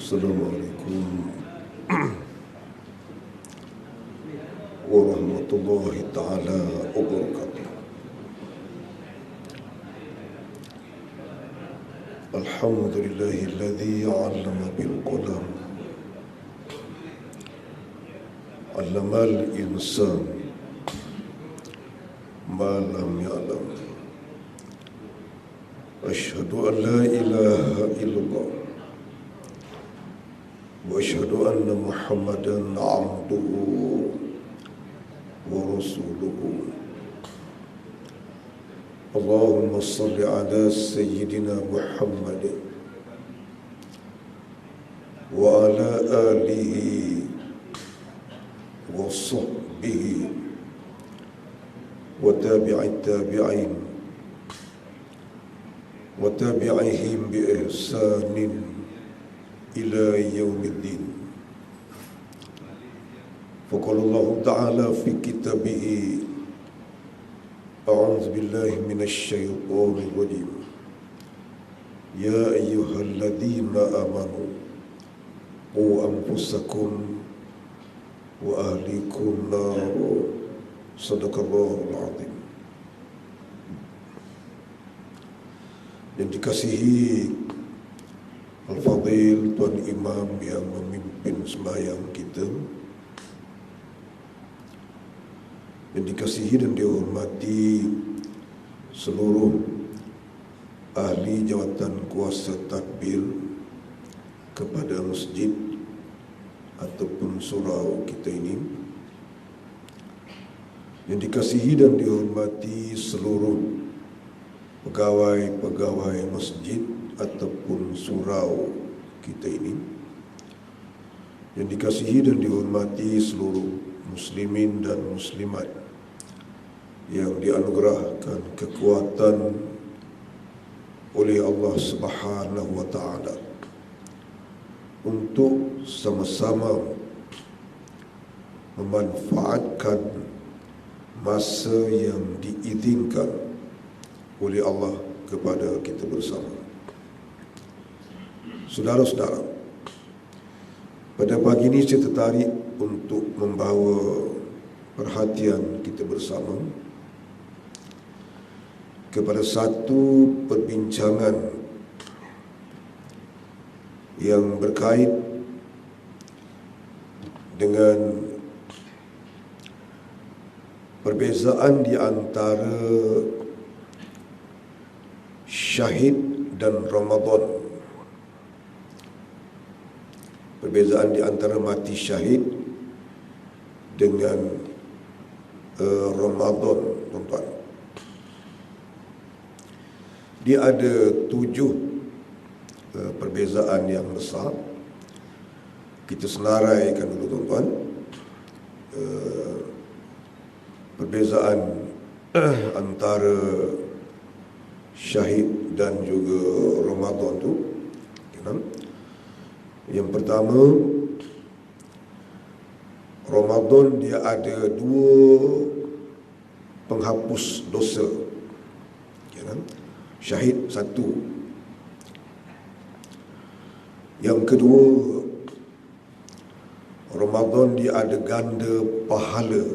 Assalamualaikum warahmatullahi ta'ala wabarakatuh. Alhamdulillahilladzi 'allama bil qalam 'allamal insan ma lam ya'lam. Asyhadu an la ilaha illallah wa asyhadu anna Muhammadan 'abduhu wa rasuluhu. Allahumma salli ala sayyidina Muhammad wa ala alihi wa sahbihi wa tabi'it tabi'in wa tabi'ihim bi ihsanin ila yaumiddin. Faqala Allah Ta'ala fi kitabih, a'udzu billahi minasy syaithanir rajim. Ya ayyuhalladzina amanu qu anfusakum wa ahlikum nar. Shadaqallahul azim. Yang dikasihi Al-Fadhil Tuan Imam yang memimpin sembahyang kita, yang dikasihi dan dihormati seluruh ahli jawatan kuasa takbir kepada masjid ataupun surau kita ini, yang dikasihi dan dihormati seluruh pegawai-pegawai masjid ataupun surau kita ini, yang dikasihi dan dihormati seluruh muslimin dan muslimat yang dianugerahkan kekuatan oleh Allah Subhanahu wa Ta'ala untuk sama-sama memanfaatkan masa yang diizinkan oleh Allah kepada kita bersama. Saudara-saudara, pada pagi ini saya tertarik untuk membawa perhatian kita bersama kepada satu perbincangan yang berkait dengan perbezaan di antara syahid dan Ramadan. Perbezaan di antara mati syahid dengan Ramadan, tuan-tuan. Dia ada 7 perbezaan yang besar. Kita senaraikan dulu, tuan-tuan. Perbezaan antara syahid dan juga Ramadan tu. Yang pertama, Ramadan dia ada 2 penghapus dosa. Syahid 1. Yang kedua, Ramadan dia ada ganda pahala.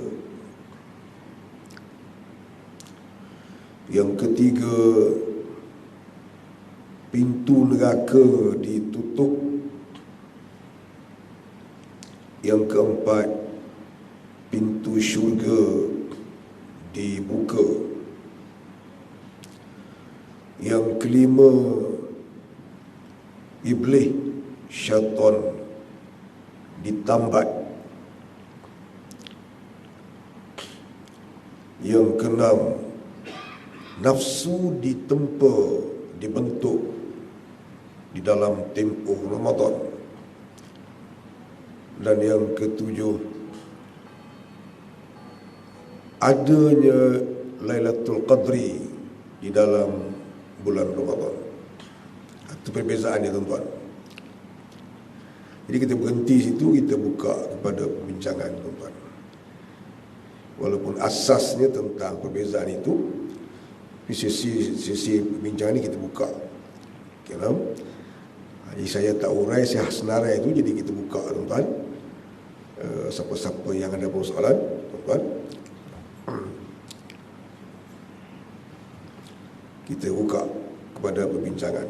Yang ketiga, pintu neraka ditutup. Yang keempat, pintu syurga dibuka. Yang kelima, iblis syaitan ditambat. Yang keenam, nafsu ditempa, dibentuk di dalam tempoh Ramadan. Dan yang ketujuh, adanya Lailatul Qadri di dalam bulan Ramadan. Itu perbezaannya, tuan-tuan. Jadi kita berhenti situ, kita buka kepada perbincangan, tuan-tuan. Walaupun asasnya tentang perbezaan itu, di sisi perbincangan ini kita buka. Jadi saya tak urai, saya senarai itu, jadi kita buka tuan-tuan. Siapa-siapa yang ada persoalan, tuan-tuan, kita buka kepada perbincangan.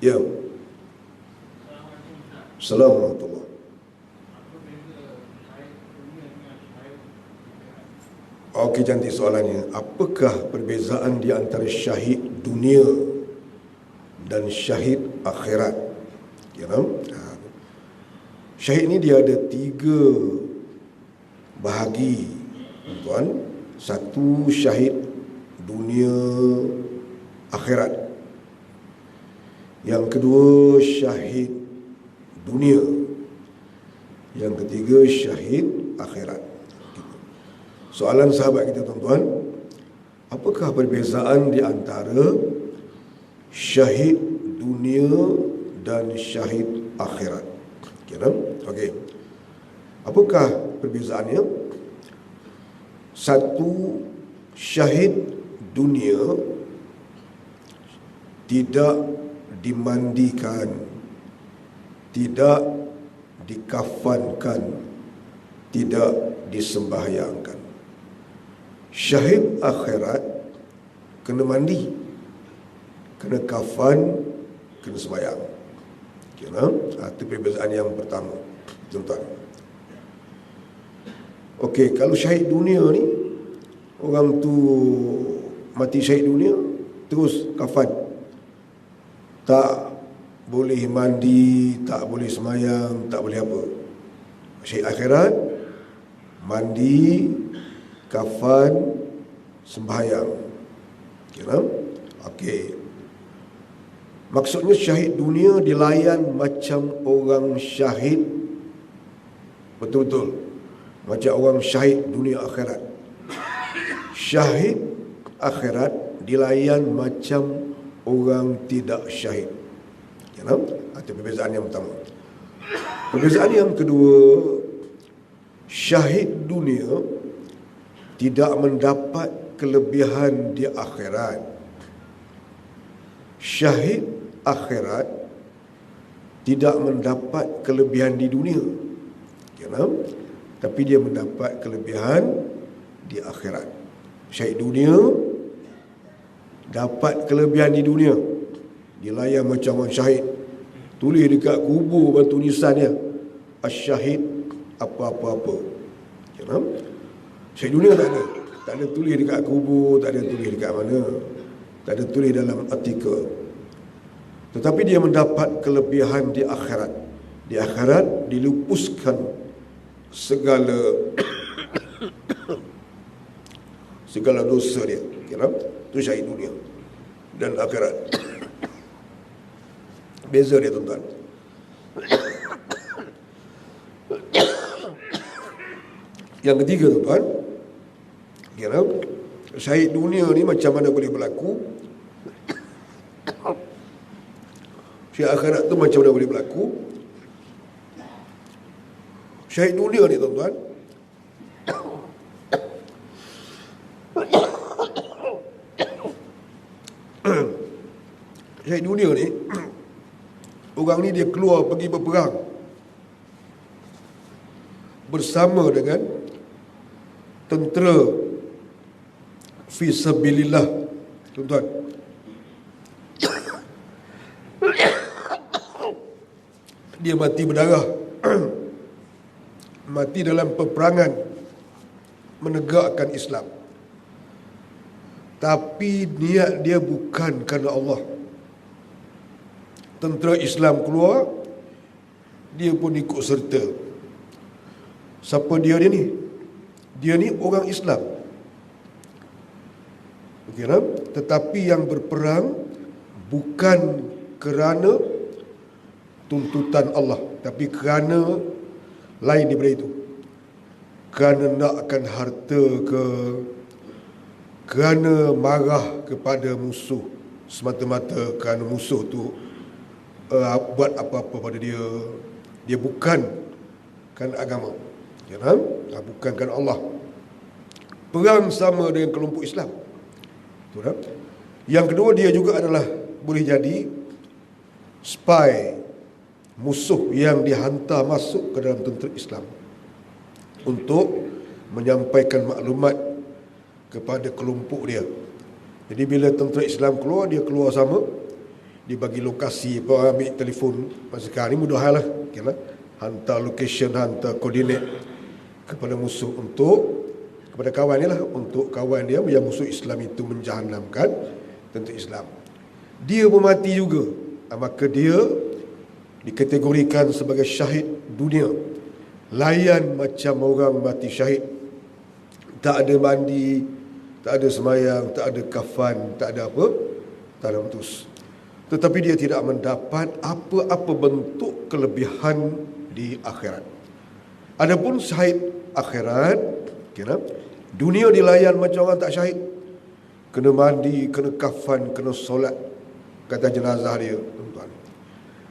Ya. Assalamualaikum. Okey, cantik soalannya. Apakah perbezaan di antara syahid dunia dan syahid akhirat? Ya, syahid ni dia ada 3 bahagi, tuan. Satu, syahid dunia akhirat. Yang kedua, syahid dunia. Yang ketiga, syahid akhirat. Soalan sahabat kita, tuan-tuan, apakah perbezaan di antara syahid dunia dan syahid akhirat? Okey. Apakah perbezaannya? Satu, syahid dunia tidak dimandikan, tidak dikafankan, tidak disembahyangkan. Syahid akhirat kena mandi, kena kafan, kena sembahyang. Itu perbezaan yang pertama, tuan-tuan. Okey, kalau syahid dunia ni, orang tu mati syahid dunia, terus kafan, tak boleh mandi, tak boleh sembahyang, tak boleh apa. Syahid akhirat, mandi, kafan, sembahyang. Okey. Maksudnya syahid dunia dilayan macam orang syahid betul-betul, macam orang syahid dunia akhirat. Syahid akhirat dilayan macam orang tidak syahid. Itu perbezaan yang pertama. Perbezaan yang kedua, syahid dunia tidak mendapat kelebihan di akhirat. Syahid akhirat tidak mendapat kelebihan di dunia, tapi dia mendapat kelebihan di akhirat. Syahid dunia dapat kelebihan di dunia, dilayan macam orang syahid, tulis dekat kubur batu nisannya, as-syahid apa-apa-apa. Syahid dunia tak ada tulis dekat kubur, tak ada tulis dekat mana, tak ada tulis dalam artikel. Tetapi dia mendapat kelebihan di akhirat. Di akhirat dilupuskan segala segala dosa dia. Itu syahid dunia dan akhirat. Beza dia, tuan-tuan. Yang ketiga, tuan-tuan, syahid dunia ni macam mana boleh berlaku? Syahid akhirat tu macam mana boleh berlaku? Syahid dunia ni, tuan-tuan, syahid dunia ni, orang ni dia keluar pergi berperang bersama dengan tentera fisabilillah, tuan-tuan. Dia mati berdarah, mati dalam peperangan menegakkan Islam, tapi niat dia bukan kerana Allah. Tentera Islam keluar, dia pun ikut serta. Siapa dia ni? Dia ni orang Islam, tetapi yang berperang bukan kerana tuntutan Allah, tapi kerana lain daripada itu. Kerana nakkan harta ke, kerana marah kepada musuh, semata-mata kerana musuh tu buat apa-apa pada dia. Dia bukan kan agama, bukan kan Allah. Perang sama dengan kelompok Islam, Betul tak? Yang kedua, dia juga adalah boleh jadi spy, musuh yang dihantar masuk ke dalam tentera Islam untuk menyampaikan maklumat kepada kelompok dia. Jadi bila tentera Islam keluar, dia keluar sama, dia bagi lokasi, ambil telefon. Masa sekarang ni mudah lah, okay lah. Hantar location, hantar koordinat kepada musuh kepada kawan dia lah, untuk kawan dia yang musuh Islam itu menjahanamkan tentera Islam. Dia pun mati juga, maka dia dikategorikan sebagai syahid dunia. Layan macam orang mati syahid, tak ada mandi, tak ada semayang, tak ada kafan, tak ada apa, tak ada putus. Tetapi dia tidak mendapat apa-apa bentuk kelebihan di akhirat. Adapun syahid akhirat, kira dunia dilayan macam orang tak syahid. Kena mandi, kena kafan, kena solat kata jenazah dia, tuan-tuan.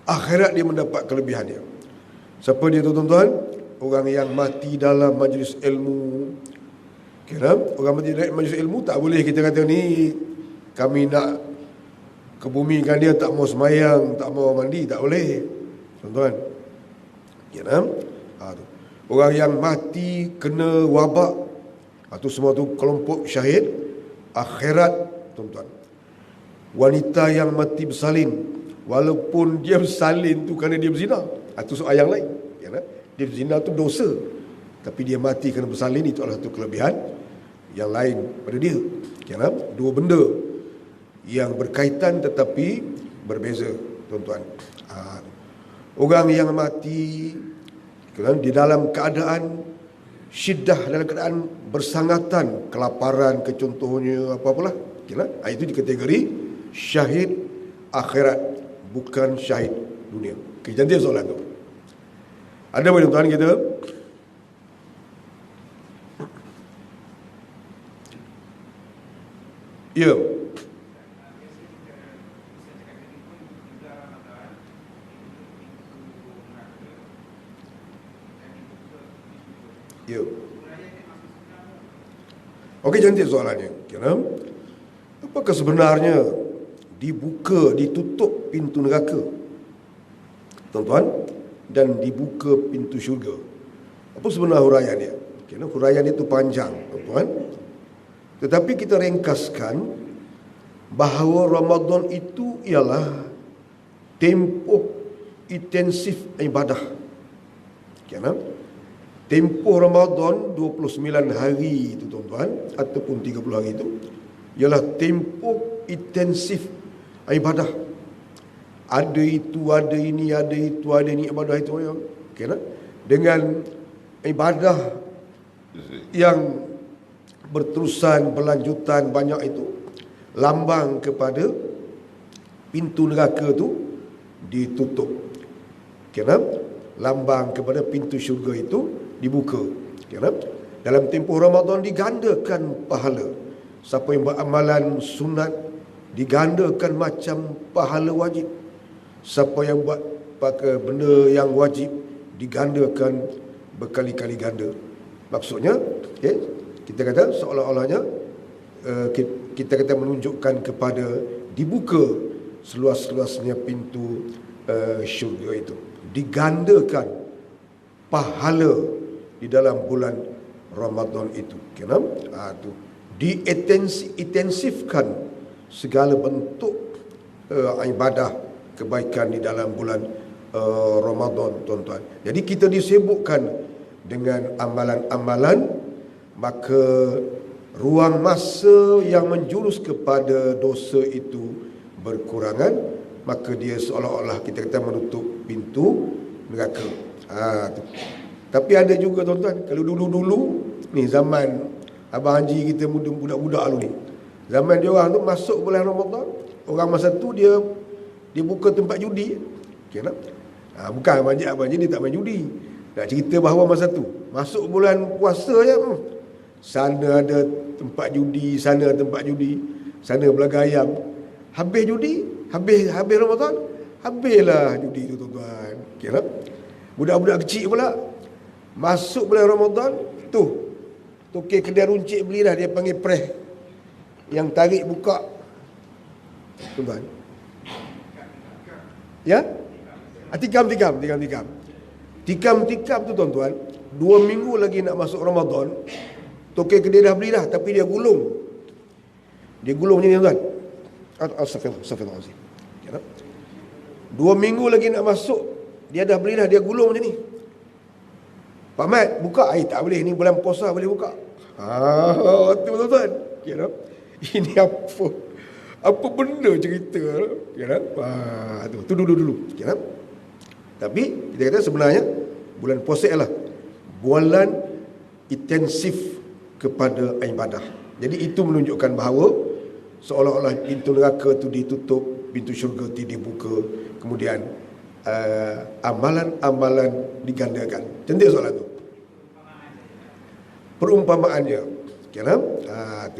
Akhirat dia mendapat kelebihan dia. Siapa dia tu, tuan-tuan? Orang yang mati dalam majlis ilmu. Kira orang mati dalam majlis ilmu, tak boleh kita kata ni kami nak kebumikan dia, tak mau semayang, tak mau mandi, tak boleh, tuan-tuan. Kira orang yang mati kena wabak, itu semua tu kelompok syahid akhirat, tuan-tuan. Wanita yang mati bersalin, walaupun dia bersalin tu kerana dia berzina, itu soal yang lain. Dia berzina tu dosa, tapi dia mati kerana bersalin, itu adalah satu kelebihan yang lain pada dia. Dua benda yang berkaitan tetapi berbeza, tuan-tuan. Orang yang mati di dalam keadaan syiddah, dalam keadaan bersangatan, kelaparan, contohnya apa-apalah, itu dikategori syahid akhirat, bukan syahid dunia. Cantik soalan tu. Ada apa, tuan-tuan kita? Ya. Ya. Okey, cantik soalannya. Apakah sebenarnya dibuka, ditutup pintu neraka, tuan-tuan, dan dibuka pintu syurga? Apa sebenarnya huraian dia? Huraian itu panjang, tuan-tuan. Tetapi kita ringkaskan bahawa Ramadan itu ialah tempoh intensif ibadah. Tempoh Ramadan 29 hari itu, tuan-tuan, ataupun 30 hari itu ialah tempoh intensif ibadah. Ada itu, ada ini, ada itu, ada ini, ibadah itu. Dengan ibadah yang berterusan, berlanjutan banyak itu, lambang kepada pintu neraka itu ditutup. Lambang kepada pintu syurga itu dibuka. Dalam tempoh Ramadan digandakan pahala. Siapa yang beramalan sunat digandakan macam pahala wajib. Siapa yang buat pakai benda yang wajib digandakan berkali-kali ganda. Maksudnya, kita kata seolah-olahnya kita kata menunjukkan kepada dibuka seluas-luasnya pintu syurga itu. Digandakan pahala di dalam bulan Ramadan itu. Itu diintensifkan segala bentuk ibadah kebaikan di dalam bulan Ramadan, tuan-tuan. Jadi kita disibukkan dengan amalan-amalan, maka ruang masa yang menjurus kepada dosa itu berkurangan, maka dia seolah-olah kita kata menutup pintu neraka. Tapi ada juga, tuan-tuan, kalau dulu-dulu ni zaman Abang Haji kita budak-budak dulu ni, zaman dia orang tu masuk bulan Ramadan, orang masa tu dia buka tempat judi. Bukan Abang Haji dia tak main judi. Nak cerita bahawa masa tu masuk bulan puasa je, sana ada tempat judi, sana ada tempat judi, sana belaga ayam. Habis judi, habis Ramadan, habislah judi tu, tuan-tuan. Budak-budak kecil pula masuk bulan Ramadan tu, tokek kedai runcit beli dah, dia panggil preh. Yang tarik buka. Tuan. Ya? Tikam. Tikam tu tuan-tuan, 2 minggu lagi nak masuk Ramadan, tokek dia dah beli dah, tapi dia gulung. Dia gulung macam ni tuan. Astagfirullahaladzim. 2 minggu lagi nak masuk, dia dah beli dah, dia gulung macam ni. Pak Mat, buka. Tak boleh, ni bulan puasa boleh buka. Tu tuan-tuan. Ini apa benda cerita. Tu dulu. Tapi kita kata sebenarnya bulan puasa ialah bulan intensif kepada ibadah. Jadi itu menunjukkan bahawa seolah-olah pintu neraka tu ditutup, pintu syurga tu dibuka, kemudian amalan-amalan digandakan. Cantik soalan tu. Perumpamaannya.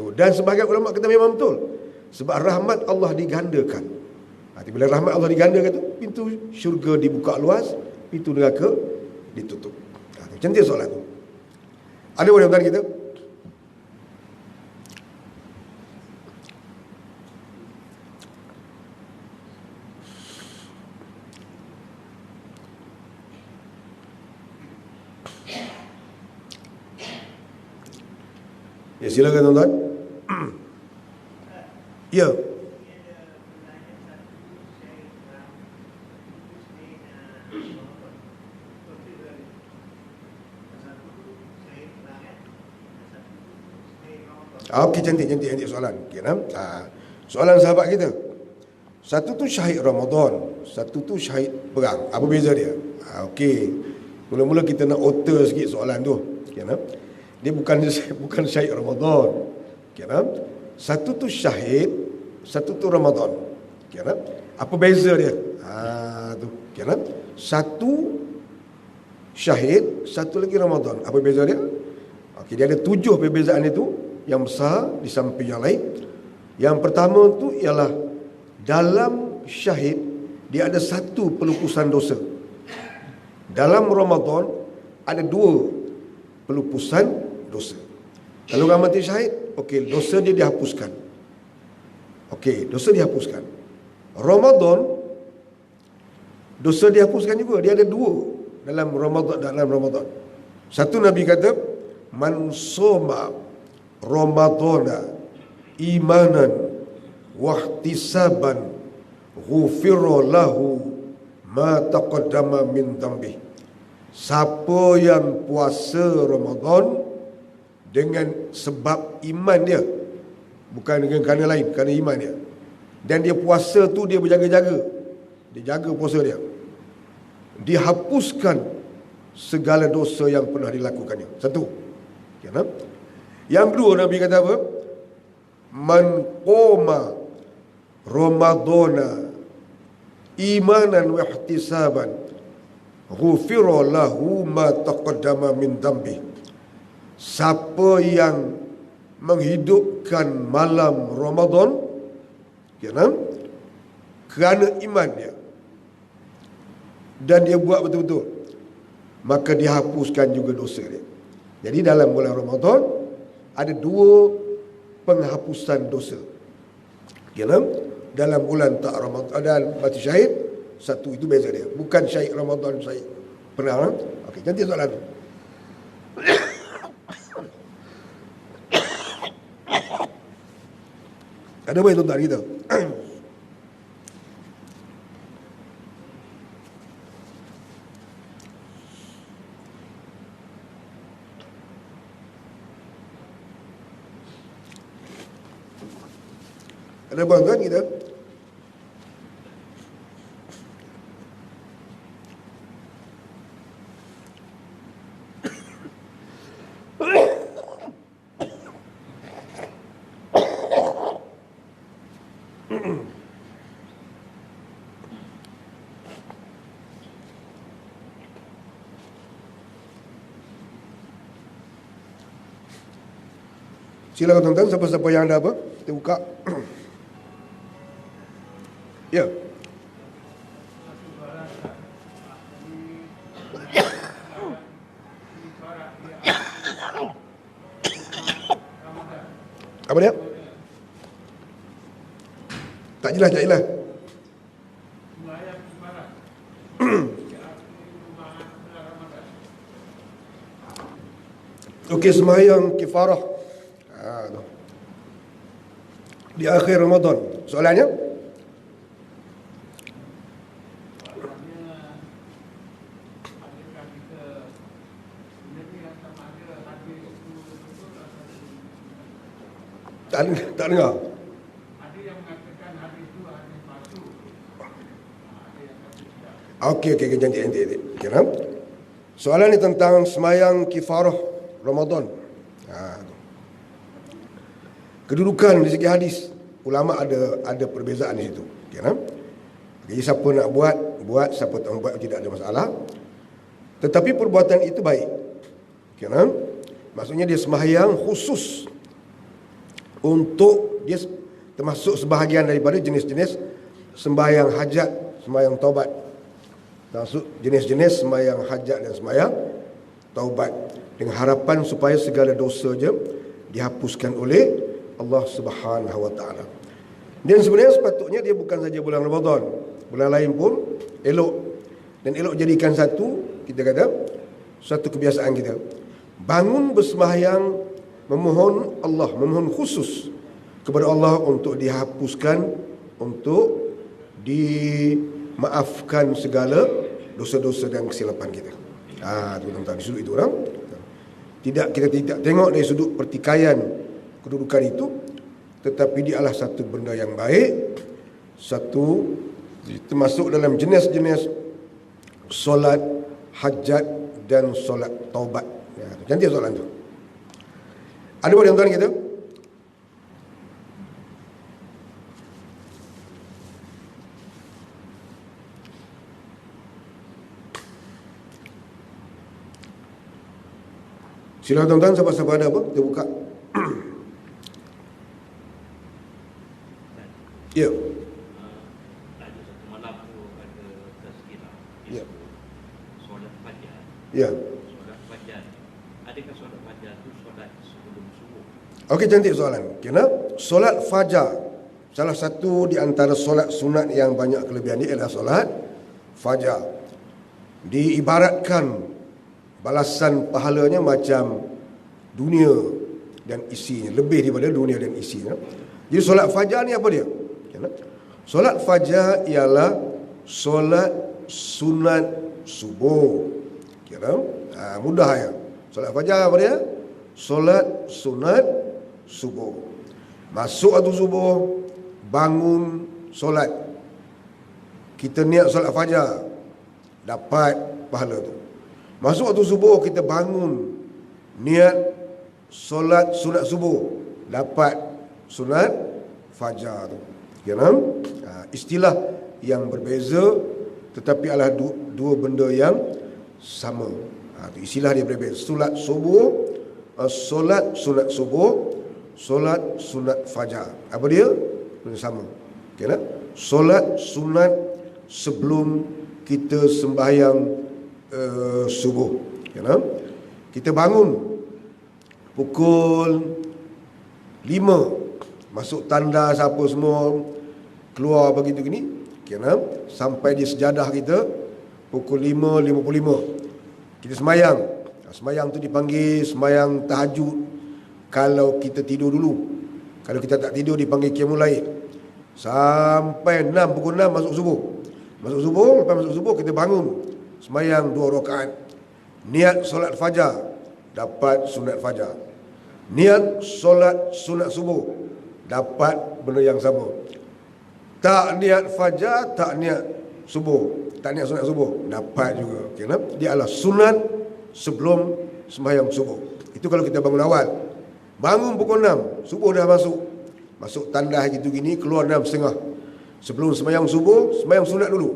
Tu. Dan sebahagian ulama kata memang betul. Sebab rahmat Allah digandakan. Bila rahmat Allah digandakan tu, pintu syurga dibuka luas, pintu neraka ditutup. Cantik soalan tu. Ada boleh tuan kita? Ya, silakan tuan-tuan. Ya. Okey, cantik soalan. Soalan sahabat kita. Satu tu syahid Ramadan, satu tu syahid perang. Apa beza dia? Okey. Mula-mula kita nak alter sikit soalan tu. Dia bukan syahid Ramadan. Satu tu syahid, satu tu Ramadan. Apa beza dia? Tu. Satu syahid, satu lagi Ramadan. Apa beza dia? Okey, dia ada 7 perbezaan itu yang besar di samping yang lain. Yang pertama tu ialah dalam syahid dia ada 1 pelupusan dosa. Dalam Ramadan ada 2 pelupusan dosa. Kalau orang mati syahid, okey, dosa dia dihapuskan. Dosa dihapuskan. Ramadan dosa dihapuskan juga. Dia ada 2 dalam Ramadan. Satu Nabi kata, man soma Ramadana imanan wahtisaban ghufira lahu ma taqaddama min dhanbi. Siapa yang puasa Ramadan dengan sebab iman dia, bukan dengan kerana lain, kerana iman dia, dan dia puasa tu dia berjaga-jaga, dia jaga puasa dia, dihapuskan segala dosa yang pernah dilakukannya. Satu. Yang kedua Nabi kata apa? Man qoma Ramadana imanan wa ihtisaban ghufira lahu ma taqaddama min dhanbi. Siapa yang menghidupkan malam Ramadan kerana iman dia dan dia buat betul-betul, maka dihapuskan juga dosa dia. Jadi dalam bulan Ramadan ada 2 penghapusan dosa. Dalam bulan tak Ramadan dan mati syahid, satu itu beza dia. Bukan syahid Ramadan, syahid perang. Okey, cantik soalan tu. Ada apa tuan-tuan kita? Ada apa tuan kita? Silakan tuan-tuan, siapa-siapa yang ada apa? Kita buka. Ya. Apa dia? Tak jelas, tak jelas. Okey, sembahyang kifarah di akhir Ramadan. Soalannya? Tak dengar. Okey, cantik. Kira. Soalan ni tentang sembahyang kifarah Ramadan. Kedudukan di segi hadis, ulama ada perbezaan di situ. Kira. Jadi siapa nak buat, siapa tak buat tidak ada masalah. Tetapi perbuatan itu baik. Kira. Maksudnya dia sembahyang khusus untuk dia termasuk sebahagian daripada jenis-jenis sembahyang hajat, sembahyang taubat. Termasuk jenis-jenis sembahyang hajat dan sembahyang taubat, dengan harapan supaya segala dosa je dihapuskan oleh Allah Subhanahu Wa Taala. Dan sebenarnya sepatutnya dia bukan saja bulan Ramadan, bulan lain pun elok, dan elok jadikan satu, kita kata, satu kebiasaan kita. Bangun bersembahyang, memohon khusus kepada Allah untuk dihapuskan, untuk dimaafkan segala dosa-dosa dan kesilapan kita. Itu tuan-tuan, di sudut itu orang. Kita tidak tengok dari sudut pertikaian kedudukan itu, tetapi dia adalah satu benda yang baik, satu termasuk dalam jenis-jenis solat hajat dan solat taubat. Cantik soalan tu. Ada apa tuan-tuan kita? Silakan tuan-tuan, siapa-siapa ada apa? Kita buka. Ya. Ada satu malam tu ada tazkirah. Ya. Solat fajar. Ya. Solat fajar. Adakah solat fajar tu solat sebelum subuh? Okey, cantik soalan. Kena solat fajar, salah satu di antara solat sunat yang banyak kelebihan dia adalah solat fajar. Diibaratkan balasan pahalanya macam dunia dan isinya, lebih daripada dunia dan isinya. Jadi solat fajar ni apa dia? Solat fajar ialah solat sunat subuh. Kira mudah ya. Solat fajar apa dia? Solat sunat subuh. Masuk waktu subuh, bangun solat. Kita niat solat fajar, dapat pahala tu. Masuk waktu subuh, kita bangun, niat solat sunat subuh, dapat sunat fajar tu. Kira istilah yang berbeza, tetapi adalah dua benda yang sama. Istilah dia berbeza. Solat subuh, solat sunat subuh, solat sunat fajar. Apa dia? Sama. Kira solat sunat sebelum kita sembahyang subuh. Kita bangun pukul 5, masuk tanda siapa semua, keluar begitu gini, sampai di sejadah kita pukul 5.55 kita sembahyang. Sembahyang tu dipanggil sembahyang tahajud kalau kita tidur dulu. Kalau kita tak tidur dipanggil qiyamul lail. Sampai pukul 6 masuk subuh. Lepas masuk subuh kita bangun, sembahyang 2 rakaat. Niat solat fajar, dapat sunat fajar. Niat solat sunat subuh, dapat benda yang sama. Tak niat fajar, tak niat subuh, tak niat sunat subuh, dapat juga. Kenapa? Dia adalah sunat sebelum sembahyang subuh. Itu kalau kita bangun awal. Bangun pukul 6, subuh dah masuk. Masuk tandas gitu gini, keluar 6.30. Sebelum sembahyang subuh, sembahyang sunat dulu.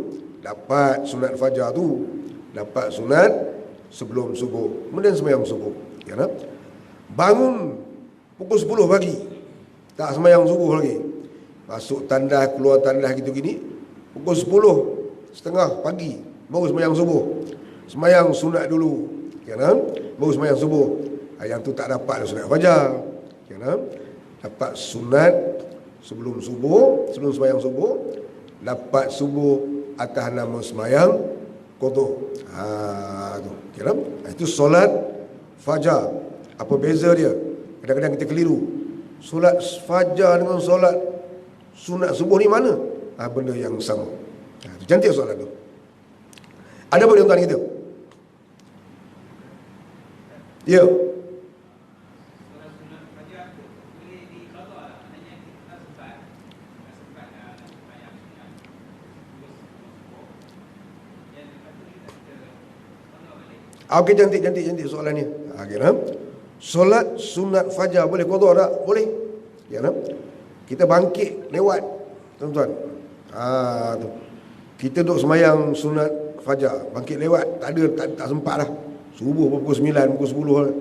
Dapat sunat fajar tu, dapat sunat sebelum subuh. Kemudian sembahyang subuh. Bangun pukul 10 pagi, tak sembahyang subuh lagi. Masuk tandas, keluar tandas gitu gini, pukul 10.30 pagi baru sembahyang subuh. Sembahyang sunat dulu, baru sembahyang subuh. Yang tu tak dapat sunat fajar, dapat sunat sebelum sembahyang subuh, dapat subuh atas nama sembahyang qada. Tu. Kira? Itu solat fajar. Apa beza dia? Kadang-kadang kita keliru. Solat fajar dengan solat sunat subuh ni mana? Benda yang sama. Tu cantik soalan tu. Ada apa tuan-tuan kita? Ya. Okey, cantik soalan ni. Kira solat sunat fajar boleh qada tak? Boleh. Kira kita bangkit lewat, tuan-tuan. Tu. Kita duduk semayang sunat fajar, bangkit lewat, tak sempat dah. Subuh pukul 9, pukul 10 lah.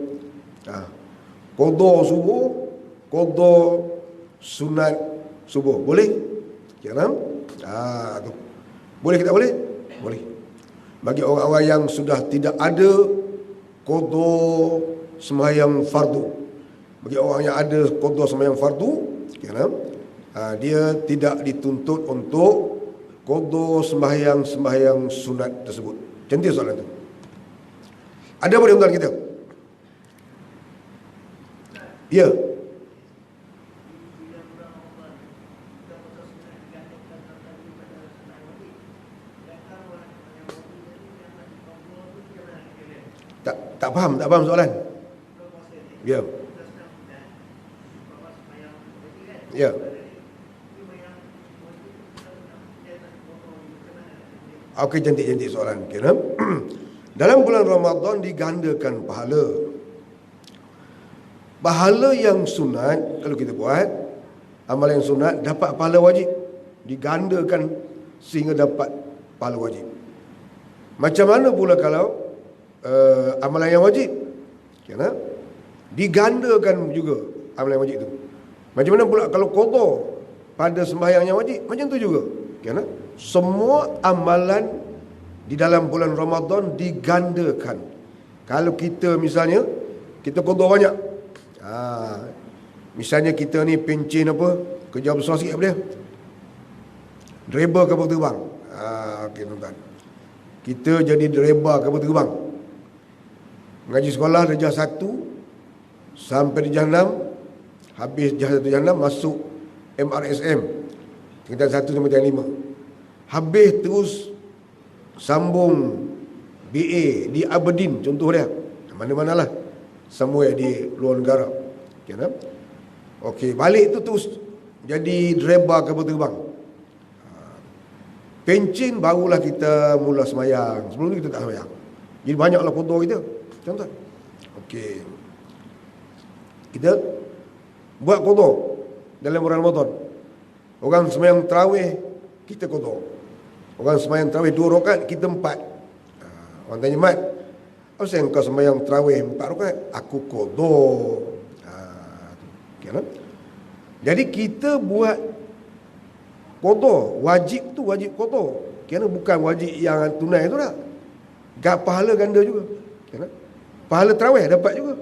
Qada subuh, qada sunat subuh. Boleh? Kira tu. Boleh ke tak boleh? Boleh. Bagi orang-orang yang sudah tidak ada qada sembahyang fardu. Bagi orang yang ada qada sembahyang fardu, kira dia tidak dituntut untuk qada sembahyang sunat tersebut. Cantik soalan tu. Ada apa tuan-tuan kita? Ya. Tak faham soalan. Ya. Ya. Okey, cantik soalan. Kira dalam bulan Ramadan digandakan pahala. Pahala yang sunat kalau kita buat, amalan yang sunat dapat pahala wajib, digandakan sehingga dapat pahala wajib. Macam mana pula kalau amalan yang wajib? Kira digandakan juga amalan yang wajib itu. Macam mana pula kalau qada pada sembahyang yang wajib? Macam tu juga. Kira semua amalan di dalam bulan Ramadan digandakan. Kalau kita misalnya kita qada banyak, misalnya kita ni pencen apa, kerja besar sikit apa dia, driver kapal terbang. Okey tuan-tuan, kita jadi driver kapal terbang, mengaji sekolah darjah 1 sampai darjah 6, habis darjah 1 darjah 6 masuk MRSM tingkatan 1 sampai tingkatan 5, habis terus sambung BA di Aberdeen contoh dia, mana-manalah, somewhere di luar negara. Okey, balik tu terus jadi driver kapal terbang. Pencen barulah kita mula semayang. Sebelum ni kita tak semayang. Jadi banyaklah qada kita. Contoh. Okey. Kita buat qada dalam bulan Ramadan. Orang semayang tarawih, kita qada. Orang semayang tarawih 2 rakaat, kita 4. Orang tanya, Mat, apa yang kau semayang tarawih 4 rakaat? Aku qada. Okay, kan? Jadi kita buat qada, wajib tu wajib qada. Kerana bukan wajib yang tunai tu tak. Pahala ganda juga. Kerana pahala tarawih dapat juga.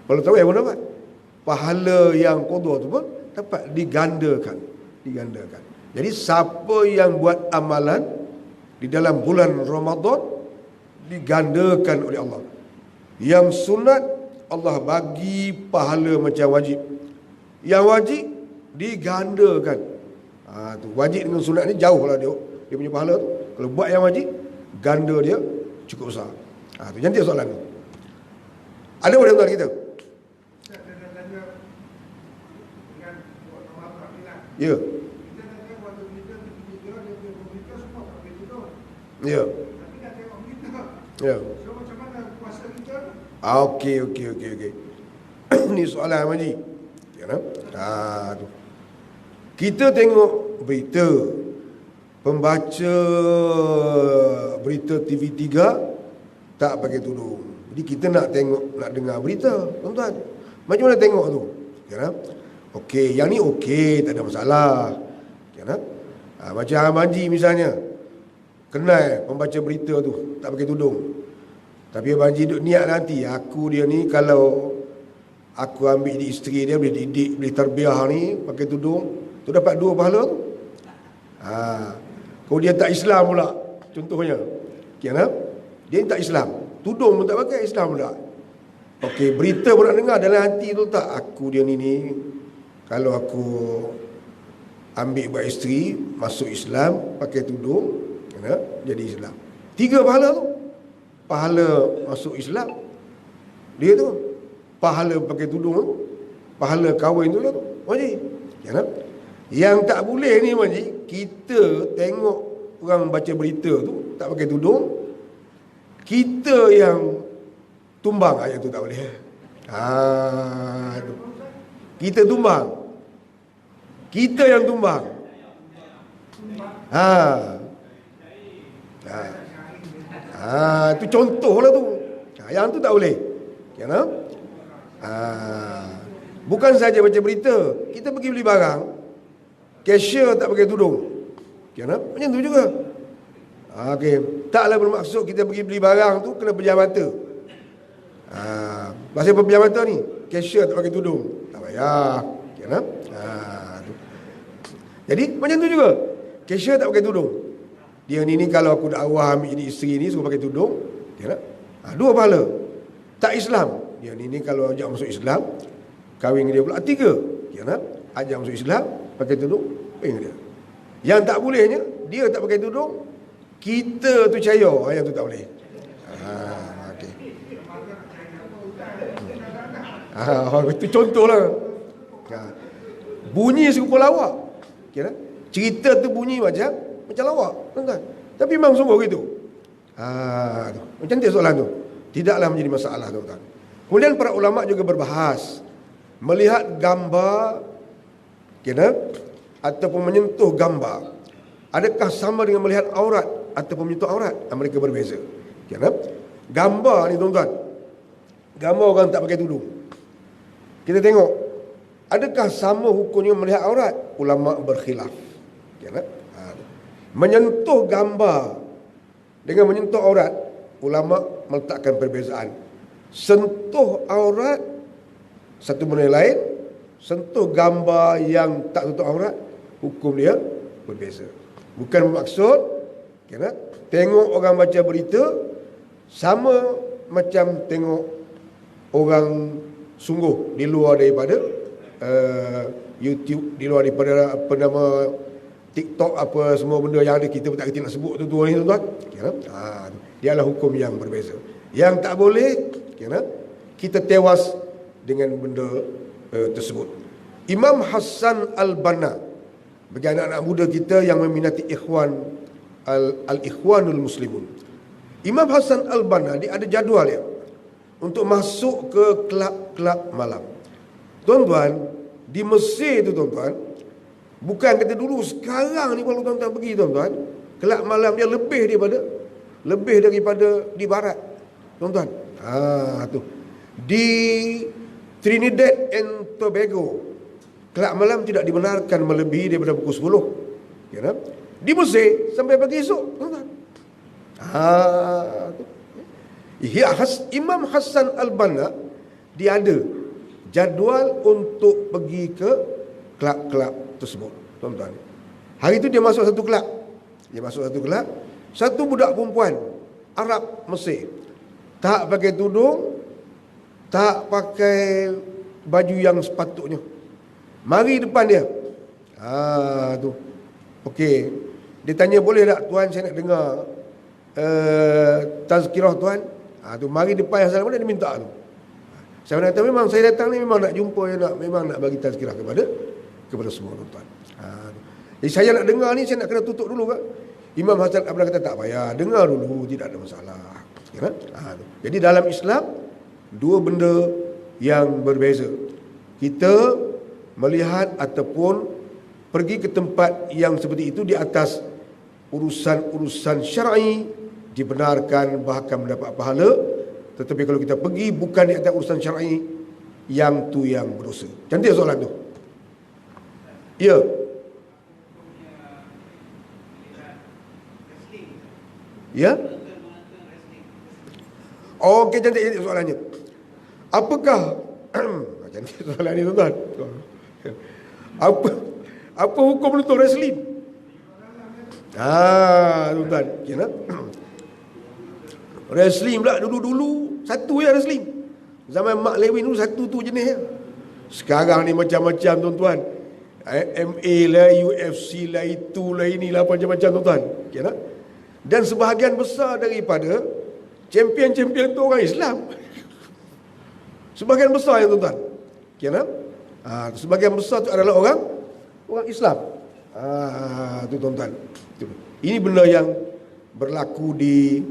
Pahala tarawih pun dapat. Pahala yang qada tu pun dapat digandakan. Jadi siapa yang buat amalan di dalam bulan Ramadan digandakan oleh Allah. Yang sunat Allah bagi pahala macam wajib. Yang wajib digandakan. Tu wajib dengan sunat ni jauh lah dia punya pahala tu. Kalau buat yang wajib, ganda dia cukup besar. Tu cantik soalan tu. Ada boleh tuan kita? Ya. Ya. Ya. Okey. Ni soalan Haji. Ya, tu. Kita tengok berita, pembaca berita TV3 tak pakai tudung. Jadi kita nak dengar berita, tuan-tuan. Macam mana tengok tu? Ya. Okey, yang ni okey, tak ada masalah. Ya. Macam Haji misalnya, kenal pembaca berita tu tak pakai tudung. Tapi Abang Haji duk niat nanti, aku dia ni kalau aku ambil di isteri dia, boleh didik, boleh terbiah ni pakai tudung, tu dapat 2 pahala tu. Kalau dia tak Islam pula, contohnya, kenapa? Dia tak Islam, tudung pun tak pakai, Islam pun tak. Okey, berita pun nak dengar dalam hati tu tak, aku dia ni kalau aku ambil buat isteri, masuk Islam, pakai tudung, jadi Islam. 3 pahala tu. Pahala masuk Islam, dia tu. Pahala pakai tudung tu, pahala kahwin tu lah tu. Makcik, yang tak boleh ni makcik, kita tengok orang baca berita tu tak pakai tudung, kita yang tumbang ayat tu tak boleh. Tu. Kita tumbang. Kita yang tumbang. Tu contoh lah tu. Yang tu tak boleh. Kenapa? Bukan saja baca berita, kita pergi beli barang, cashier tak pakai tudung. Kenapa? Macam tu juga. Okey, taklah bermaksud kita pergi beli barang tu kena pejam mata. Pasal pejam mata ni, cashier tak pakai tudung, tak payah. Kenapa? Jadi macam tu juga. Cashier tak pakai tudung. Dia ni kalau aku dakwah ambil jadi isteri ni suruh pakai tudung, kenapa? 2 pahala. Tak Islam. Dia ni kalau ajak masuk Islam, kahwin dia pula 3. Kenapa? Ajak masuk Islam, pakai tudung, kahwin dia. Yang tak bolehnya, dia tak pakai tudung, kita tu caya, yang tu tak boleh. Okey. Itu contohlah. Bunyi serupa lawak. Kenapa? Cerita tu bunyi macam lawak, tuan-tuan. Tapi memang sungguh gitu. Macam tu soalan tu. Tidaklah menjadi masalah, tuan-tuan. Kemudian para ulama juga berbahas melihat gambar, ataupun menyentuh gambar, adakah sama dengan melihat aurat ataupun menyentuh aurat? Mereka berbeza. Gambar ni, tuan-tuan, gambar orang tak pakai tudung, kita tengok, adakah sama hukumnya melihat aurat? Ulama berkhilaf. Menyentuh gambar dengan menyentuh aurat, ulama meletakkan perbezaan. Sentuh aurat satu benda lain, sentuh gambar yang tak tutup aurat, hukum dia berbeza. Bukan bermaksud tengok orang baca berita sama macam tengok orang sungguh di luar daripada YouTube, di luar daripada apa nama TikTok, apa semua benda yang ada, kita pun tak kerti nak sebut tu ni, tuan-tuan. Dia adalah hukum yang berbeza. Yang tak boleh kita tewas dengan benda tersebut. Imam Hassan Al-Banna, bagi anak-anak muda kita yang meminati ikhwan, Al-Ikhwanul Muslimun, Imam Hassan Al-Banna dia ada jadual dia untuk masuk ke kelab-kelab malam. Tuan-tuan, di Mesir tu, tuan-tuan, bukan kata dulu, sekarang ni kalau tuan-tuan pergi, tuan-tuan, kelab malam dia lebih daripada di barat, tuan-tuan. Tu. Di Trinidad and Tobago, kelab malam tidak dibenarkan melebihi daripada pukul 10. Di Mesir sampai pagi esok, tuan-tuan. Imam Hassan Al-Banna dia ada jadual untuk pergi ke kelab-kelab tersebut, tuan-tuan. Hari itu dia masuk satu kelab. Satu budak perempuan Arab Mesir, tak pakai tudung, tak pakai baju yang sepatutnya, mari depan dia. Tu. Okey. Dia tanya, boleh tak tuan, saya nak dengar tazkirah tuan. Tu mari depan yang salah mana dia minta tu. Saya kata memang saya datang ni memang nak jumpa, memang nak bagi tazkirah kepada semua, tuan. Jadi saya nak dengar ni, saya nak kena tutup dulu kan. Imam Hasan Abdullah kata tak payah, dengar dulu, tidak ada masalah. Jadi dalam Islam, 2 benda yang berbeza. Kita melihat ataupun pergi ke tempat yang seperti itu di atas urusan-urusan syar'i, dibenarkan bahkan mendapat pahala. Tetapi kalau kita pergi bukan di atas urusan syar'i, yang tu yang berdosa. Cantik soalan tu. Ya. Ya. Okey, cantik soalannya. Apakah Cantik soalan ni tuan-tuan. Apa hukum lutut wrestling? Tuan-tuan, kira wrestling pula dulu-dulu satu je wrestling. Zaman Mark Lewin dulu satu tu jenis je. Sekarang ni macam-macam tuan-tuan. MMA lah, UFC lah, itulah, inilah, macam-macam tuan-tuan. Kira? Dan sebahagian besar daripada champion-champion tu orang Islam. Sebahagian besar ya tuan-tuan. Kira? Sebahagian besar tu adalah orang Islam. Tu tuan-tuan. Ini benda yang berlaku di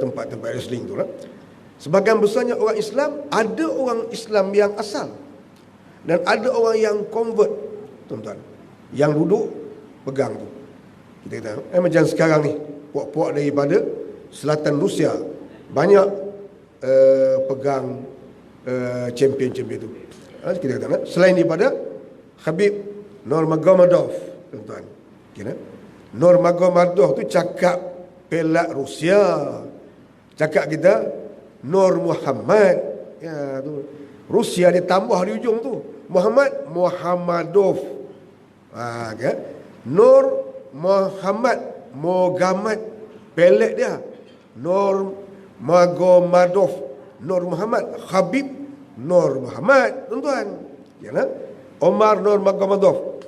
tempat-tempat wrestling tu lah. Sebahagian besarnya orang Islam, ada orang Islam yang asal dan ada orang yang convert, tuan-tuan, yang duduk pegang tu. Kita kata macam sekarang ni, puak-puak daripada selatan Rusia banyak pegang champion-champion tu. Kita kata selain daripada Khabib Nurmagomedov, tuan-tuan. Kira Nurmagomedov tu cakap pelat Rusia. Cakap kita Nur Muhammad. Ya tu. Rusia dia tambah di ujung tu. Muhammadov. Okay. Nur Mogamad pelat dia. Nur Magomedov, Nur Muhammad, Khabib Nur Muhammad, tuan-tuan. Ya, Omar Nur Magomedov,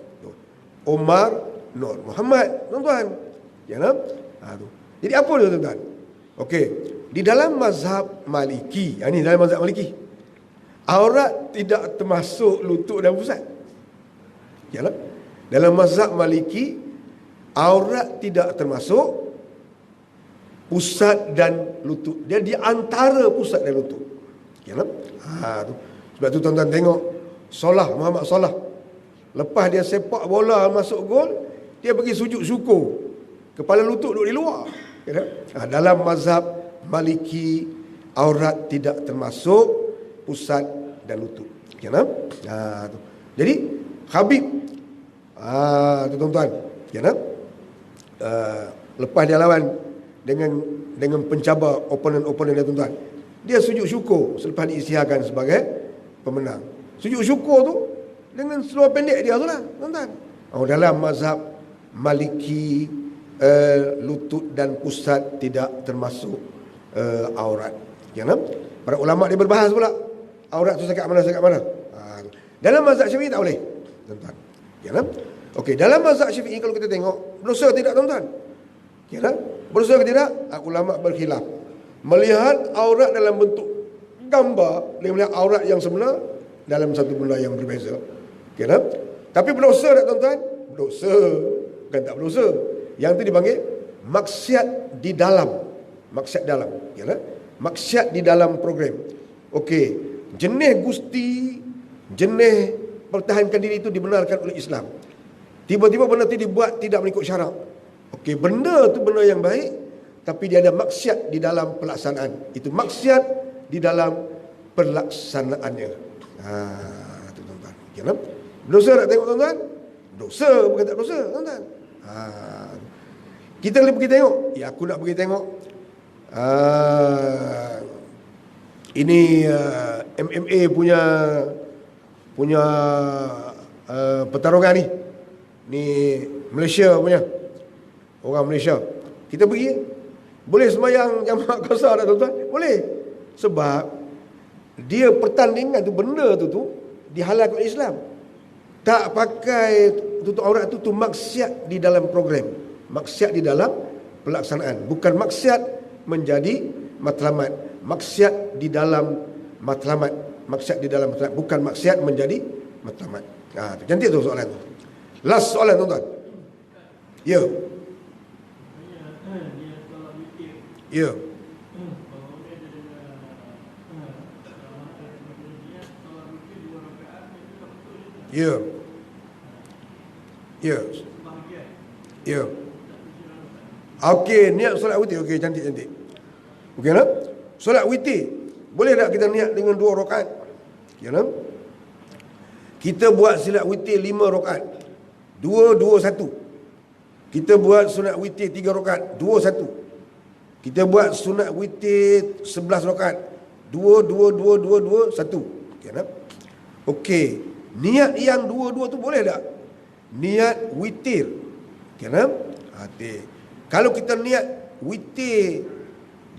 Omar Nur Muhammad, tuan-tuan. Ya, jadi apa dia, tuan-tuan? Okey, di dalam mazhab Maliki, ini dalam mazhab Maliki, aurat tidak termasuk lutut dan pusat. Ya, dalam mazhab Maliki, aurat tidak termasuk pusat dan lutut. Dia di antara pusat dan lutut. Ya, tu. Sebab tu tuan-tuan tengok Muhammad Salah, lepas dia sepak bola masuk gol, dia pergi sujud syukur, kepala lutut duduk di luar. Ya, dalam mazhab Maliki, aurat tidak termasuk pusat dan lutut. Ya, tu. Jadi Khabib, tu tuan-tuan, ya, lepas dia lawan dengan pencabar oponen dia, tuan-tuan, dia sujud syukur selepas diisytiharkan sebagai pemenang. Sujud syukur tu dengan seluar pendek dia tu lah, tuan-tuan. Dalam mazhab Maliki, lutut dan pusat tidak termasuk aurat. Ya, para ulama dia berbahas pula aurat tu sekat mana. Dalam mazhab Syafi'i tak boleh, tuan-tuan. Ya, okey, dalam mazhab Syafi'i kalau kita tengok, berdosa tidak, tuan-tuan? Ya, berdosa ke tidak? Ulama berkhilaf. Melihat aurat dalam bentuk gambar dengan melihat aurat yang sebenar dalam satu benda yang berbeza. Okay, tapi berdosa tak, tuan-tuan? Berdosa. Bukan tak berdosa. Yang itu dipanggil maksiat di dalam. Maksiat dalam. Okay, maksiat di dalam program. Okey, jenis gusti, jenis pertahankan diri itu dibenarkan oleh Islam. Tiba-tiba benda itu dibuat tidak mengikut syarak. Okey, benda itu benda yang baik, tapi dia ada maksiat di dalam pelaksanaan. Itu maksiat di dalam pelaksanaannya. Itu tuan-tuan. Okay, dosa tak tengok, tuan-tuan? Dosa, bukan tak dosa, tuan-tuan. Kita boleh pergi tengok. Ya, aku nak pergi tengok. Ini MMA punya pertarungan ni. Ni Malaysia punya. Orang Malaysia. Kita pergi. Boleh sembahyang jamaah qasar tak, tuan-tuan? Boleh. Sebab dia pertandingan tu, benda tu dihalalkan oleh Islam. Tak pakai tutup aurat tu maksiat di dalam program. Maksiat di dalam pelaksanaan. Bukan maksiat menjadi matlamat. Maksiat di dalam matlamat. Maksiat di dalam matlamat. Bukan maksiat menjadi matlamat. Cantik tu soalan tu. Last soalan, tuan-tuan. Ya. Ya. Ya. Ya. Ya. Okey, niat solat witir. Okey, cantik-cantik. Okey tak? Solat witir, boleh tak kita niat dengan 2 rakaat? Ya tak? Kita buat solat witir 5 rakaat. 2, 2, 1. Kita buat sunat witir 3 rakaat. 2, 1. Kita buat sunat witir 11 rakaat. 2, 2, 2, 2, 2, 1. Okay, tak? Okey, niat yang dua-dua tu boleh tak? Niat witir. Kenapa? Hati. Kalau kita niat witir,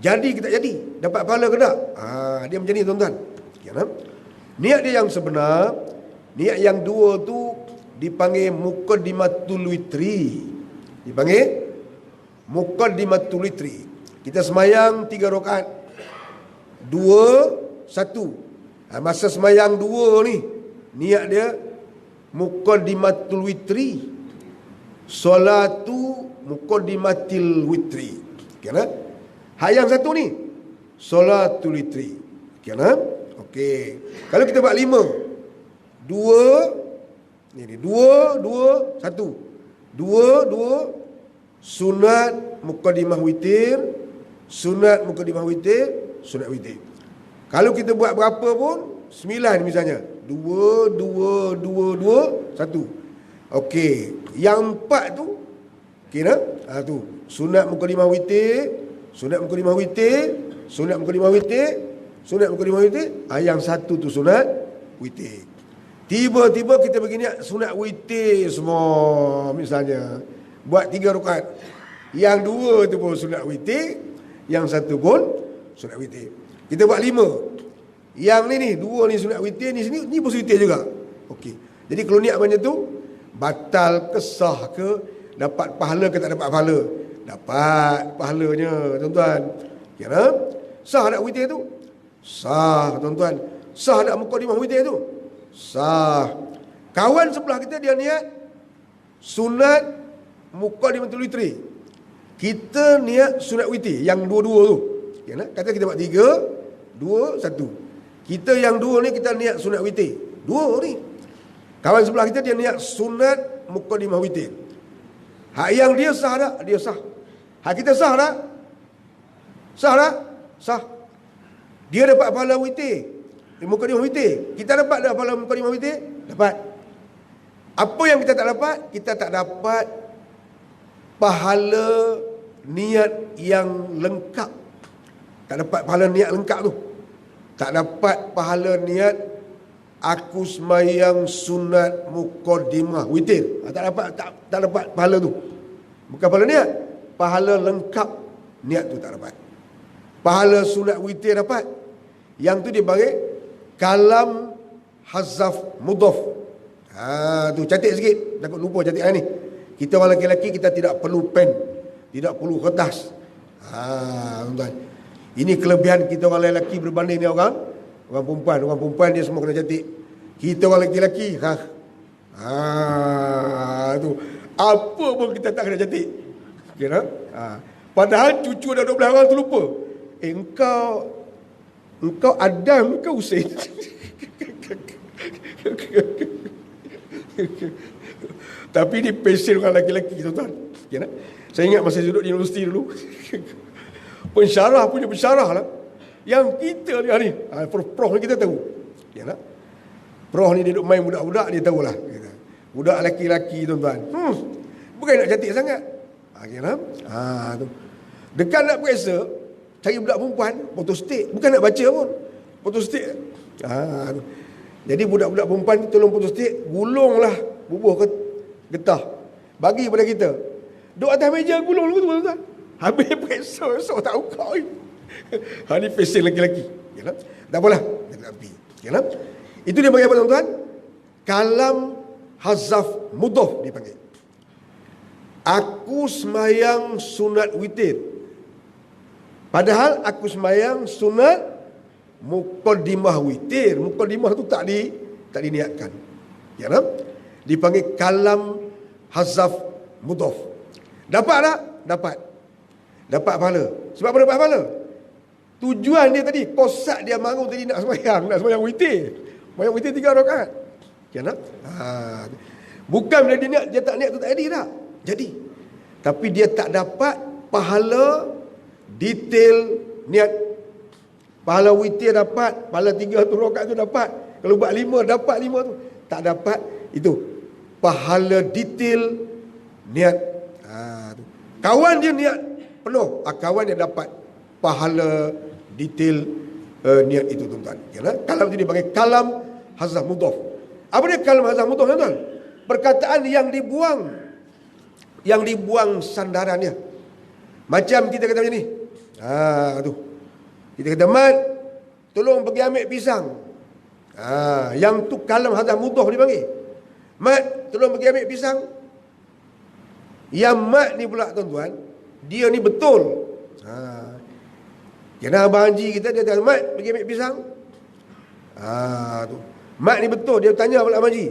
jadi kita jadi, dapat pahala ke tak? Dia macam ni tuan-tuan. Kenapa? Niat dia yang sebenar, niat yang dua tu dipanggil muqaddimatul witri. Dipanggil muqaddimatul witri. Kita semayang 3 rakaat, 2, 1. Masa semayang 2 ni, niat dia muqaddimatul witri. Solatu muqaddimatil witri. Kenapa? Yang satu ni solatul witri. Kenapa? Okey. Kalau kita buat 5, 2, ni 2, 2, 1. 2, 2, sunat muqaddimah witir, sunat muqaddimah witir, sunat witir. Kalau kita buat berapa pun, 9 misalnya. 2, 2, 2, 2, 1. Okey. Yang 4 tu, kira tu sunat muqaddimah witir, sunat muqaddimah witir, sunat muqaddimah witir, sunat muqaddimah witir. Yang 1 tu sunat witir. Tiba-tiba kita begini sunat witir semua misalnya. Buat 3 rakaat. Yang 2 tu pun sunat witir, yang 1 pun sunat witir. Kita buat 5. Yang ni 2 ni sunat witir, ni sini ni pun witir juga. Okey. Jadi kalau niat macam tu, batal ke sah ke, dapat pahala ke tak dapat pahala? Dapat pahalanya, tuan-tuan. Kira sah tak witir tu? Sah, tuan-tuan. Sah tak muqaddimah witir tu? Sah. Kawan sebelah kita dia niat sunat muqaddimatul witri. Kita niat sunat witir yang dua-dua tu. Kira kata kita buat 3, 2, 1. Kita yang 2 ni kita niat sunat witir. 2 ni. Kawan sebelah kita dia niat sunat muqaddimah witir. Yang dia sah tak? Dia sah. Kita sah tak? Sah tak? Sah. Dia dapat pahala witir, muqaddimah witir. Kita dapat tak pahala muqaddimah witir? Dapat. Apa yang kita tak dapat? Kita tak dapat pahala niat yang lengkap. Tak dapat pahala niat lengkap tu. Tak dapat pahala niat aku semayang sunat muqaddimah witir. Tak dapat pahala tu. Bukan pahala niat, pahala lengkap niat tu tak dapat. Pahala sunat witir dapat. Yang tu dia panggil kalam hazaf mudhaf. Tu catat sikit, takut lupa catat ni. Kita orang lelaki kita tidak perlu pen, tidak perlu kertas. Tuan-tuan. Ini kelebihan kita orang lelaki berbanding dengan orang perempuan. Orang perempuan dia semua kena catat. Kita orang lelaki, tu apa pun kita tak kena catat. Kira? Padahal cucu dah 12 orang tu lupa. Engkau Adam ke Husain? Tapi ni passion orang lelaki, tuan-tuan. Kira? Saya ingat masa duduk di universiti dulu. Pensyarah punya pensyarah lah. Yang kita ni, prof ni kita tahu. Kira? Prof ni dia duduk main budak-budak, dia tahulah. Budak lelaki-lelaki, tuan-tuan. Bukan nak cantik sangat. Kira? Tu. Dekat nak periksa, cari budak perempuan, fotostik. Bukan nak baca pun. Fotostik. Jadi budak-budak perempuan ni tolong fotostik, gulunglah bubuh ke getah. Bagi pada kita. Duduk atas meja gulung dulu tuan-tuan. Habis periksa, so tak buka. Ni fashion lelaki-lelaki. Yalah. Tak apalah. Yalah. Itu dia panggil apa tuan-tuan? Kalam hazaf mudhaf dipanggil. Aku semayang sunat witir. Padahal aku semayang sunat muqaddimah witir. Muqaddimah tu tak diniatkan. Ya kan? Dipanggil kalam hazaf mudhaf. Dapat tak? Dapat. Dapat pahala. Sebab apa dapat pahala? Tujuan dia tadi, kosak dia maru tadi nak semayang witir. Semayang witir 3 rakaat. Ya kan? Bukan bila dia niat, dia tak niat tu tak jadi tak? Jadi. Tapi dia tak dapat pahala detail niat. Pahala witir dapat, pahala 3 tu rakaat tu dapat. Kalau buat 5 dapat 5 tu. Tak dapat itu pahala detail niat. Kawan dia niat penuh, kawan dia dapat pahala detail niat itu tuan-tuan. Kalam itu dipanggil kalam hazaf mudhaf. Apa dia kalam hazaf mudhaf, tuan-tuan? Perkataan yang dibuang sandarannya. Macam kita kata macam ni. Tu. Kita kata, Mat, tolong pergi ambil pisang. Yang tu kalam hazaf mudhaf dipanggil. Mat, tolong pergi ambil pisang. Yang mat ni pula, tuan-tuan, dia ni betul. Kena Abang Haji kita, dia kata, Mat, pergi ambil pisang. Tu. Mat ni betul, dia tanya pula Abang Haji,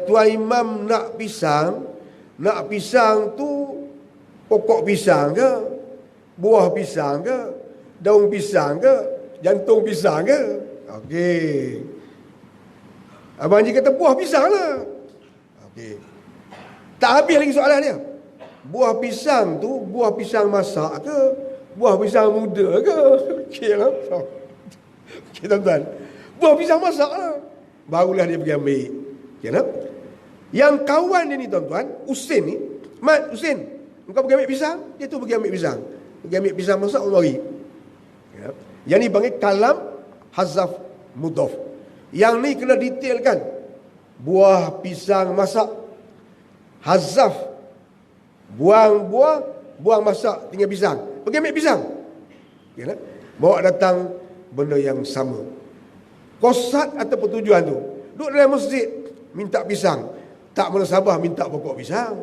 Tuan Imam nak pisang tu pokok pisang ke, buah pisang ke, daun pisang ke, jantung pisang ke? Okey. Abang Haji kata buah pisang lah. Okey. Tak habis lagi soalan dia. Buah pisang tu, buah pisang masak ke, buah pisang muda ke? Okey lah. Okey, tuan-tuan. Buah pisang masak lah. Barulah dia pergi ambil. Okey lah. Yang kawan dia ni, tuan-tuan, Husin ni, Mat, Husin, engkau pergi ambil pisang? Dia tu pergi ambil pisang. Pergi ambil pisang masak, mari. Ya. Yang ni panggil kalam hazaf mudhaf. Yang ni kena detailkan. Buah pisang masak, hazaf, buang buah, buang masak, tinggal pisang. Pergi ambil pisang. Ya, bawa datang benda yang sama. Kosat atau tujuan tu. Duduk dalam masjid, minta pisang. Tak mula sabar minta pokok pisang.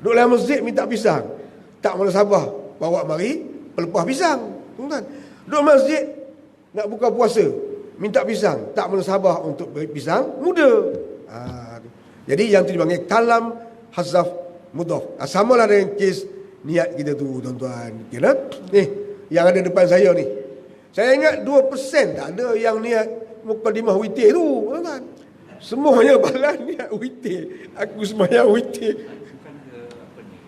Duduk dalam masjid minta pisang. Tak mula sabar bawa mari pelepah pisang. Tuan-tuan. Duduk masjid nak buka puasa, minta pisang. Tak mula sabar untuk beri pisang muda. Jadi yang tu dipanggil kalam hazaf mudhaf. Samalah dengan kes niat kita tu, tuan-tuan. Kira ni yang ada depan saya ni. Saya ingat 2% tak ada yang niat mukadimah witir tu, tuan-tuan. Semuanya balas niat witir. Aku sembahyang witir. Bukan ke apa ni?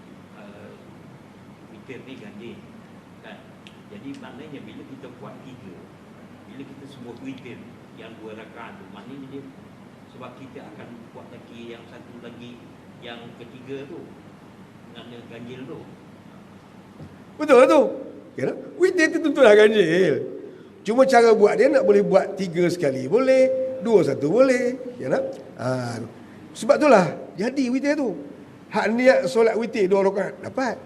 Witir ni ganjil. Kan? Jadi maknanya bila kita buat 3, bila kita sebut witir yang 2 rakaat tu, maknanya dia sebab kita akan buat lagi yang satu lagi, yang ketiga tu, makna ganjil tu. Betul tu. Ya, witir tu tentulah ganjil. Cuma cara buat dia nak boleh buat 3 sekali boleh, 2 satu boleh, ya nak? Sebab itulah jadi witir tu. Hak niat solat witir 2 rakaat dapat.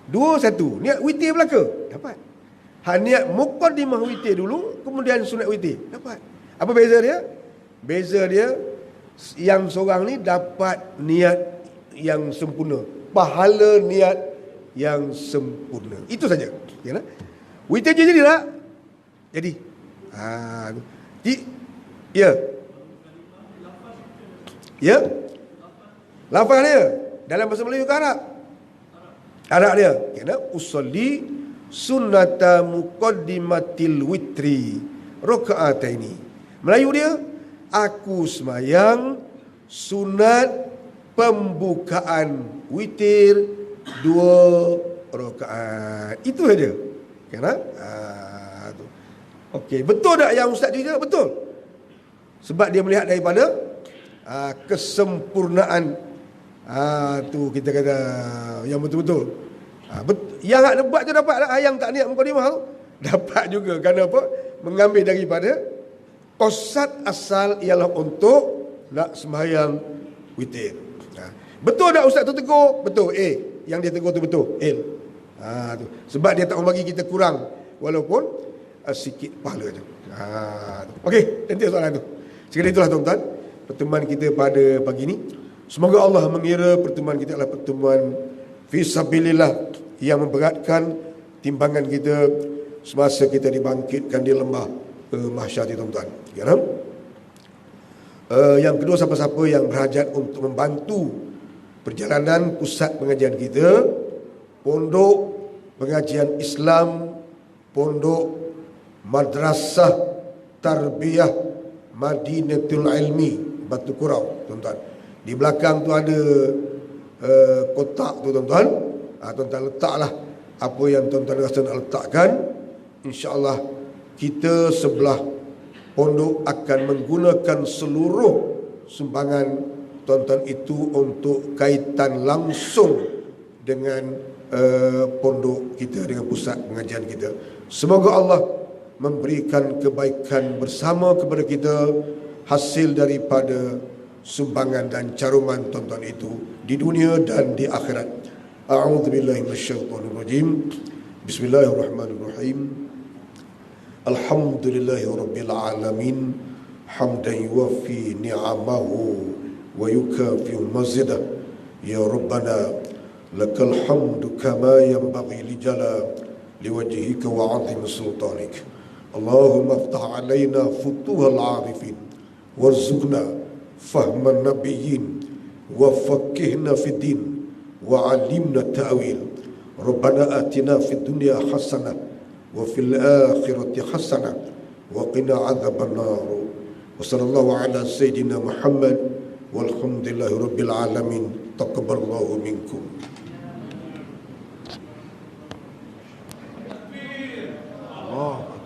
2 satu niat witir belaka dapat. Hak niat muqaddimah witir dulu kemudian sunat witir dapat. Apa beza dia? Beza dia yang seorang ni dapat niat yang sempurna, pahala niat yang sempurna. Itu saja. Ya nak? Witir je jadi tak? Jadi. Ya. Ya. Lafaz dia dalam bahasa Melayu ke Arab? Arab dia. Kena usolli sunnata muqaddimatil witri rakaataini. Melayu dia, aku semayang sunat pembukaan witir 2 rakaat. Itu saja. Kena? Okey, betul tak yang ustaz cerita? Betul. Sebab dia melihat daripada kesempurnaan tu kita kata yang betul-betul. Yang nak buat tu dapat lah. Yang tak niat mukadimah tu dapat juga. Kerana apa? Mengambil daripada qasad asal ialah untuk nak sembahyang witir. Betul tak ustaz tu tegur? Betul. Yang dia tegur tu betul. Tu. Sebab dia tak membagi kita kurang walaupun sikit pahala je. Okey, nanti soalan tu. Sekali itulah tuan-tuan pertemuan kita pada pagi ini. Semoga Allah mengira pertemuan kita adalah pertemuan fisabilillah yang memberatkan timbangan kita semasa kita dibangkitkan di lembah mahsyar, tuan-tuan. Ya, yang kedua, siapa-siapa yang berhajat untuk membantu perjalanan pusat pengajian kita, pondok pengajian Islam, pondok Madrasah Tarbiyah Madinatul Ilmi Batu Kurau, tuan-tuan. Di belakang tu ada kotak tu, tuan-tuan. Tuan-tuan letaklah apa yang tuan-tuan rasa nak letakkan. InsyaAllah kita sebelah pondok akan menggunakan seluruh sumbangan tuan-tuan itu untuk kaitan langsung dengan pondok kita, dengan pusat pengajian kita. Semoga Allah memberikan kebaikan bersama kepada kita hasil daripada sumbangan dan caruman tonton itu di dunia dan di akhirat. A'udzubillahi minasyaitonirrajim. Bismillahirrahmanirrahim. Alhamdulillahirabbil alamin hamdan yuwaffi ni'amahu wa yukafi mazidah. Ya Rabbana lakal hamdu kama yanbaghi li jalali liwajhika wa 'azimi sultanik. Allahumma iftah 'alaina futuhal 'arifin warzuqna fahman nabiyyin wa faqihna fid din wa 'allimna ta'wil. Rabbana atina fid dunya hasanah wa fil akhirati hasanah wa qina 'adzabannar. Wa sallallahu ala sayyidina Muhammad walhamdulillahi rabbil alamin. Taqabbalallahu minkum. Allah.